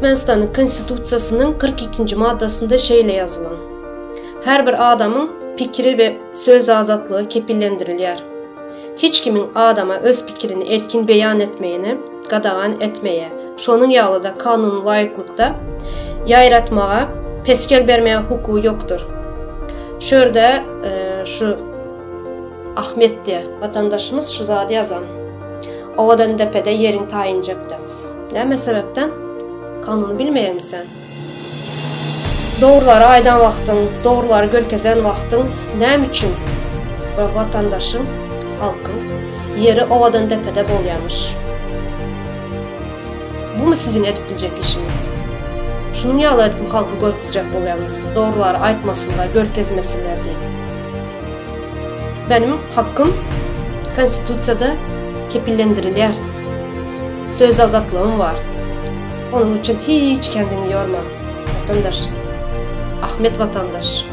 Türkmenistan'ın konstitusiyasının 42. maddesinde şöyle yazılan: her bir adamın fikri ve söz azatlığı kepillendirilir. Hiç kimin adama öz fikrini erkin beyan etmeyini qadağan etmeye, şonun yalıda kanun layıklıkta yayratmağa, peskel vermeye hukuku yoktur. Şurada şu Ahmet diye vatandaşımız şu zade yazan: ovadan tepede yerin tayinecekti. Ne sebepten? Kanunu bilmeyen misin? Doğruları aydan vaxtın, doğruları gölkezen vaxtın ne için vatandaşın, halkın yeri ovadan tepede bolyamış? Bu mu sizin edip bilecek işiniz? Şunun yalı edip halkı korkutacak bolyanız, doğruları aytmasınlar, gölkezmesinler diye. Benim hakkım konstitusiyada kepillendirilir. Söz azatlığım var. Onun için hiç kendini yorma vatandaş. Ahmet vatandaş.